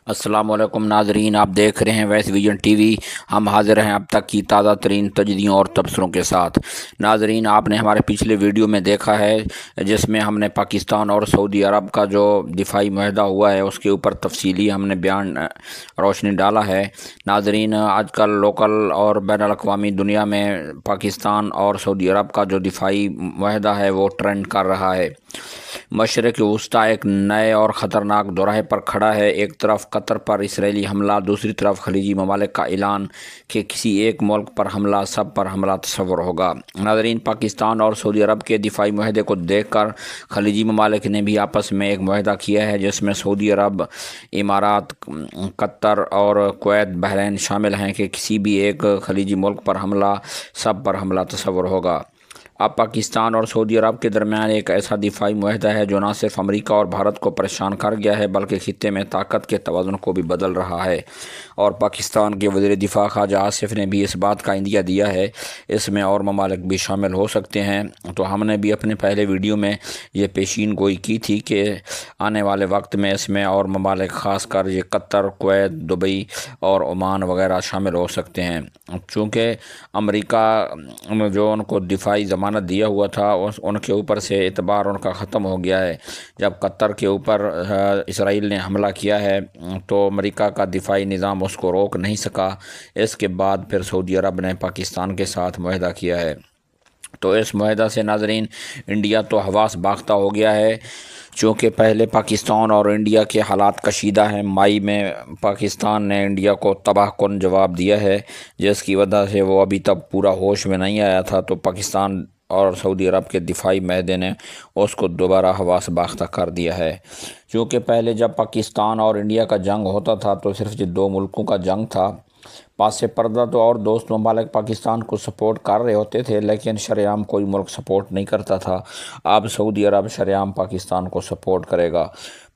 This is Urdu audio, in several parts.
السلام علیکم ناظرین، آپ دیکھ رہے ہیں ویس ویژن ٹی وی۔ ہم حاضر ہیں اب تک کی تازہ ترین تجزیوں اور تبصروں کے ساتھ۔ ناظرین، آپ نے ہمارے پچھلے ویڈیو میں دیکھا ہے جس میں ہم نے پاکستان اور سعودی عرب کا جو دفاعی معاہدہ ہوا ہے اس کے اوپر تفصیلی ہم نے بیان روشنی ڈالا ہے۔ ناظرین، آج کل لوکل اور بین الاقوامی دنیا میں پاکستان اور سعودی عرب کا جو دفاعی معاہدہ ہے وہ ٹرینڈ کر رہا ہے۔ مشرق وسطیٰ ایک نئے اور خطرناک دوراہے پر کھڑا ہے۔ ایک طرف قطر پر اسرائیلی حملہ، دوسری طرف خلیجی ممالک کا اعلان کہ کسی ایک ملک پر حملہ سب پر حملہ تصور ہوگا۔ ناظرین، پاکستان اور سعودی عرب کے دفاعی معاہدے کو دیکھ کر خلیجی ممالک نے بھی آپس میں ایک معاہدہ کیا ہے جس میں سعودی عرب، امارات، قطر اور کویت، بحرین شامل ہیں کہ کسی بھی ایک خلیجی ملک پر حملہ سب پر حملہ تصور ہوگا۔ اب پاکستان اور سعودی عرب کے درمیان ایک ایسا دفاعی معاہدہ ہے جو نہ صرف امریکہ اور بھارت کو پریشان کر گیا ہے بلکہ خطے میں طاقت کے توازن کو بھی بدل رہا ہے، اور پاکستان کے وزیر دفاع خواجہ آصف نے بھی اس بات کا عندیہ دیا ہے اس میں اور ممالک بھی شامل ہو سکتے ہیں۔ تو ہم نے بھی اپنے پہلے ویڈیو میں یہ پیشین گوئی کی تھی کہ آنے والے وقت میں اس میں اور ممالک، خاص کر یہ قطر، کویت، دبئی اور عمان وغیرہ شامل ہو سکتے ہیں، چونکہ امریکہ جو ان کو دفاعی ضمانت دیا ہوا تھا ان کے اوپر سے اعتبار ان کا ختم ہو گیا ہے۔ جب قطر کے اوپر اسرائیل نے حملہ کیا ہے تو امریکہ کا دفاعی نظام اس کو روک نہیں سکا۔ اس کے بعد پھر سعودی عرب نے پاکستان کے ساتھ معاہدہ کیا ہے۔ تو اس معاہدہ سے ناظرین انڈیا تو حواس باختہ ہو گیا ہے، چونکہ پہلے پاکستان اور انڈیا کے حالات کشیدہ ہیں۔ مئی میں پاکستان نے انڈیا کو تباہ کن جواب دیا ہے جس کی وجہ سے وہ ابھی تک پورا ہوش میں نہیں آیا تھا، تو پاکستان اور سعودی عرب کے دفاعی معاہدے نے اس کو دوبارہ حواس باختہ کر دیا ہے۔ چونکہ پہلے جب پاکستان اور انڈیا کا جنگ ہوتا تھا تو صرف یہ دو ملکوں کا جنگ تھا، پاس پردہ تو اور دوست ممالک پاکستان کو سپورٹ کر رہے ہوتے تھے لیکن شرعام کوئی ملک سپورٹ نہیں کرتا تھا۔ اب سعودی عرب شرعام پاکستان کو سپورٹ کرے گا۔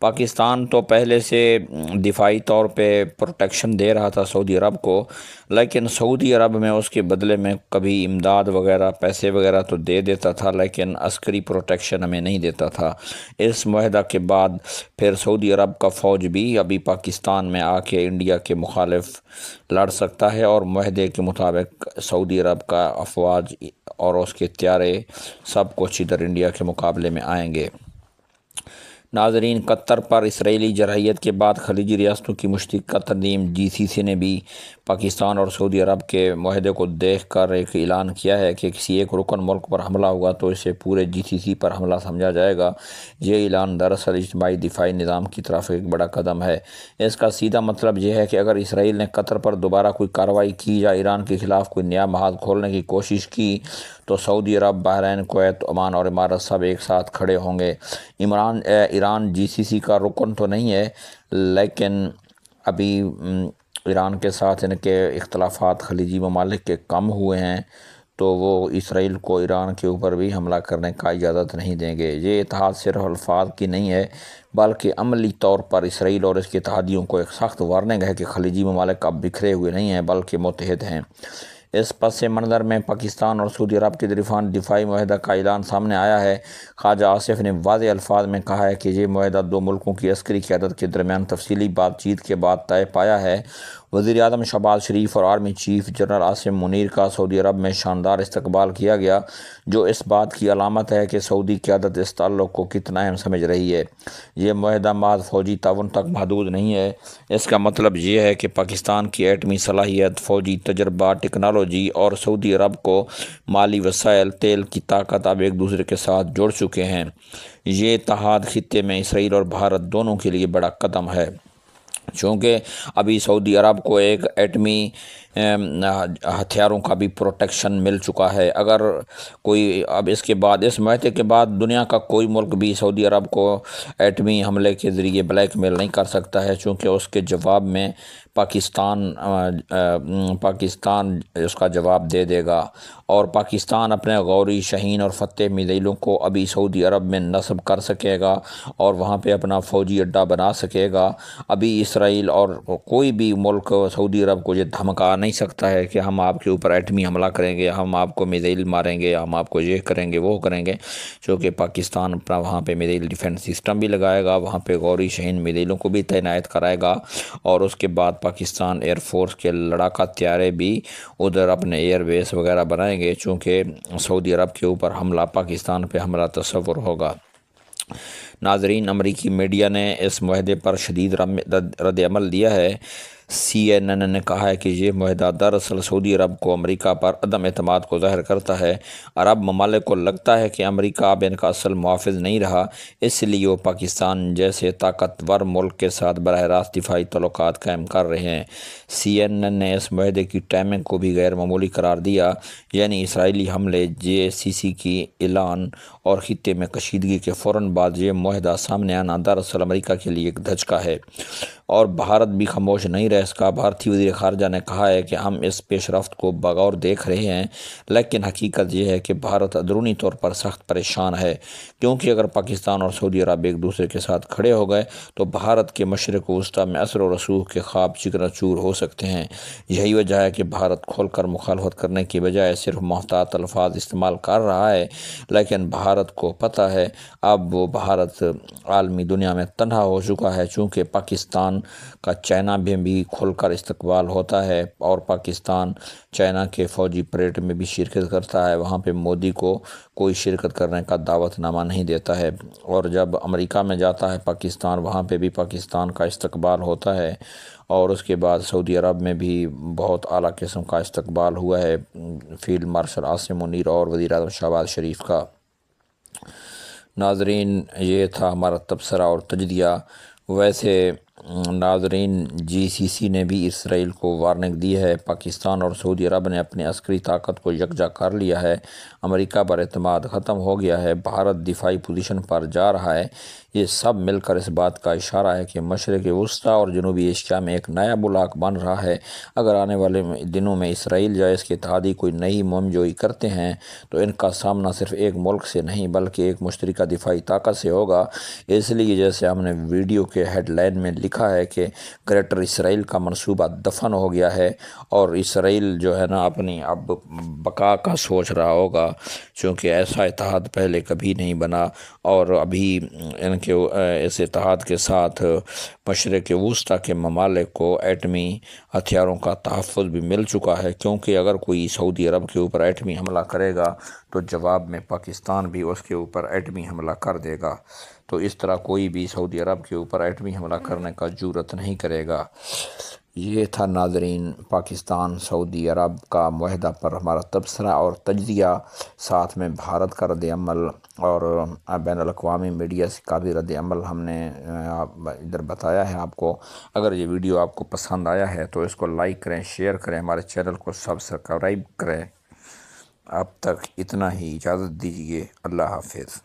پاکستان تو پہلے سے دفاعی طور پہ پروٹیکشن دے رہا تھا سعودی عرب کو، لیکن سعودی عرب میں اس کے بدلے میں کبھی امداد وغیرہ، پیسے وغیرہ تو دے دیتا تھا لیکن عسکری پروٹیکشن ہمیں نہیں دیتا تھا۔ اس معاہدہ کے بعد پھر سعودی عرب کا فوج بھی ابھی پاکستان میں آ کے انڈیا کے مخالف لڑ سکتا ہے، اور معاہدے کے مطابق سعودی عرب کا افواج اور اس کے طیارے سب کچھ ادھر انڈیا کے مقابلے میں آئیں گے۔ ناظرین، قطر پر اسرائیلی جرحیت کے بعد خلیجی ریاستوں کی مشترکہ تنظیم GCC نے بھی پاکستان اور سعودی عرب کے معاہدے کو دیکھ کر ایک اعلان کیا ہے کہ کسی ایک رکن ملک پر حملہ ہوگا تو اسے پورے GCC پر حملہ سمجھا جائے گا۔ یہ اعلان دراصل اجتماعی دفاعی نظام کی طرف ایک بڑا قدم ہے۔ اس کا سیدھا مطلب یہ ہے کہ اگر اسرائیل نے قطر پر دوبارہ کوئی کارروائی کی یا ایران کے خلاف کوئی نیا محاذ کھولنے کی کوشش کی تو سعودی عرب، بحرین، کویت، عمان اور امارات سب ایک ساتھ کھڑے ہوں گے۔ ایران GCC کا رکن تو نہیں ہے لیکن ابھی ایران کے ساتھ ان کے اختلافات خلیجی ممالک کے کم ہوئے ہیں، تو وہ اسرائیل کو ایران کے اوپر بھی حملہ کرنے کا اجازت نہیں دیں گے۔ یہ اتحاد صرف الفاظ کی نہیں ہے بلکہ عملی طور پر اسرائیل اور اس کے اتحادیوں کو ایک سخت وارننگ ہے کہ خلیجی ممالک اب بکھرے ہوئے نہیں ہیں بلکہ متحد ہیں۔ اس پس منظر میں پاکستان اور سعودی عرب کے درمیان دفاعی معاہدہ کا اعلان سامنے آیا ہے۔ خواجہ آصف نے واضح الفاظ میں کہا ہے کہ یہ معاہدہ دو ملکوں کی عسکری قیادت کے درمیان تفصیلی بات چیت کے بعد طے پایا ہے۔ وزیر اعظم شہباز شریف اور army chief general Asim Munir کا سعودی عرب میں شاندار استقبال کیا گیا، جو اس بات کی علامت ہے کہ سعودی قیادت اس تعلق کو کتنا اہم سمجھ رہی ہے۔ یہ معاہدہ محض فوجی تعاون تک محدود نہیں ہے، اس کا مطلب یہ ہے کہ پاکستان کی ایٹمی صلاحیت، فوجی تجربہ، ٹیکنالوجی اور سعودی عرب کو مالی وسائل، تیل کی طاقت اب ایک دوسرے کے ساتھ جڑ چکے ہیں۔ یہ اتحاد خطے میں اسرائیل اور بھارت دونوں کے لیے بڑا قدم ہے، چونکہ ابھی سعودی عرب کو ایک ایٹمی ہتھیاروں کا بھی پروٹیکشن مل چکا ہے۔ اگر کوئی اب اس کے بعد، اس معاہدے کے بعد دنیا کا کوئی ملک بھی سعودی عرب کو ایٹمی حملے کے ذریعے بلیک میل نہیں کر سکتا ہے، چونکہ اس کے جواب میں پاکستان اس کا جواب دے دے گا، اور پاکستان اپنے غوری، شاہین اور فتح میزائلوں کو ابھی سعودی عرب میں نصب کر سکے گا اور وہاں پہ اپنا فوجی اڈہ بنا سکے گا۔ ابھی اسرائیل اور کوئی بھی ملک سعودی عرب کو یہ دھمکا نہیں سکتا ہے کہ ہم آپ کے اوپر ایٹمی حملہ کریں گے، ہم آپ کو میزائل ماریں گے، ہم آپ کو یہ کریں گے وہ کریں گے، چونکہ پاکستان اپنا وہاں پہ میزائل ڈیفنس سسٹم بھی لگائے گا، وہاں پہ غوری شاہین میزائلوں کو بھی تعینات کرائے گا، اور اس کے بعد پاکستان ایئر فورس کے لڑاکا طیارے بھی ادھر اپنے ایئر بیس وغیرہ بنائیں گے، چونکہ سعودی عرب کے اوپر حملہ پاکستان پہ حملہ تصور ہوگا۔ ناظرین، امریکی میڈیا نے اس معاہدے پر شدید رد عمل دیا ہے۔ CNN نے کہا ہے کہ یہ معاہدہ دراصل سعودی عرب کو امریکہ پر عدم اعتماد کو ظاہر کرتا ہے۔ عرب ممالک کو لگتا ہے کہ امریکہ اب ان کا اصل محافظ نہیں رہا، اس لیے وہ پاکستان جیسے طاقتور ملک کے ساتھ براہ راست دفاعی تعلقات قائم کر رہے ہیں۔ CNN نے اس معاہدے کی ٹائمنگ کو بھی غیر معمولی قرار دیا، یعنی اسرائیلی حملے، JCC کی اعلان اور خطے میں کشیدگی کے فوراً بعد یہ معاہدہ سامنے آنا دراصل امریکہ کے لیے ایک دھچکا ہے، اور بھارت بھی خاموش نہیں رہ سکا۔ بھارتی وزیر خارجہ نے کہا ہے کہ ہم اس پیش رفت کو بغور دیکھ رہے ہیں، لیکن حقیقت یہ ہے کہ بھارت اندرونی طور پر سخت پریشان ہے، کیونکہ اگر پاکستان اور سعودی عرب ایک دوسرے کے ساتھ کھڑے ہو گئے تو بھارت کے مشرق وسطیٰ میں اثر و رسوخ کے خواب چکنا چور ہو سکتے ہیں۔ یہی وجہ ہے کہ بھارت کھول کر مخالفت کرنے کی بجائے صرف محتاط الفاظ استعمال کر رہا ہے، لیکن بھارت کو پتہ ہے اب وہ بھارت عالمی دنیا میں تنہا ہو چکا ہے، چونکہ پاکستان کا چائنا میں بھی کھل کر استقبال ہوتا ہے، اور پاکستان چائنا کے فوجی پریڈ میں بھی شرکت کرتا ہے، وہاں پہ مودی کو کوئی شرکت کرنے کا دعوت نامہ نہیں دیتا ہے، اور جب امریکہ میں جاتا ہے پاکستان، وہاں پہ بھی پاکستان کا استقبال ہوتا ہے، اور اس کے بعد سعودی عرب میں بھی بہت اعلیٰ قسم کا استقبال ہوا ہے فیلڈ مارشل عاصم منیر اور وزیر اعظم شہباز شریف کا۔ ناظرین، یہ تھا ہمارا تبصرہ اور تجزیہ۔ ویسے ناظرین، GCC نے بھی اسرائیل کو وارننگ دی ہے۔ پاکستان اور سعودی عرب نے اپنی عسکری طاقت کو یکجا کر لیا ہے، امریکہ پر اعتماد ختم ہو گیا ہے، بھارت دفاعی پوزیشن پر جا رہا ہے۔ یہ سب مل کر اس بات کا اشارہ ہے کہ مشرق وسطیٰ اور جنوبی ایشیا میں ایک نیا بلاک بن رہا ہے۔ اگر آنے والے دنوں میں اسرائیل یا اس کے اتحادی کوئی نئی مہم جوئی کرتے ہیں تو ان کا سامنا صرف ایک ملک سے نہیں بلکہ ایک مشترکہ دفاعی طاقت سے ہوگا۔ اس لیے جیسے ہم نے ویڈیو کے ہیڈ لائن میں لکھا ہے کہ گریٹر اسرائیل کا منصوبہ دفن ہو گیا ہے، اور اسرائیل جو ہے نا اپنی اب بقا کا سوچ رہا ہوگا، چونکہ ایسا اتحاد پہلے کبھی نہیں بنا، اور ابھی ان کے اس اتحاد کے ساتھ مشرق وسطیٰ کے ممالک کو ایٹمی ہتھیاروں کا تحفظ بھی مل چکا ہے، کیونکہ اگر کوئی سعودی عرب کے اوپر ایٹمی حملہ کرے گا تو جواب میں پاکستان بھی اس کے اوپر ایٹمی حملہ کر دے گا، تو اس طرح کوئی بھی سعودی عرب کے اوپر ایٹمی حملہ کرنے کا جرأت نہیں کرے گا۔ یہ تھا ناظرین پاکستان سعودی عرب کا معاہدہ پر ہمارا تبصرہ اور تجزیہ، ساتھ میں بھارت کا رد عمل اور بین الاقوامی میڈیا کا بھی رد عمل ہم نے ادھر بتایا ہے آپ کو۔ اگر یہ ویڈیو آپ کو پسند آیا ہے تو اس کو لائک کریں، شیئر کریں، ہمارے چینل کو سبسکرائب کریں۔ اب تک اتنا ہی، اجازت دیجیے، اللہ حافظ۔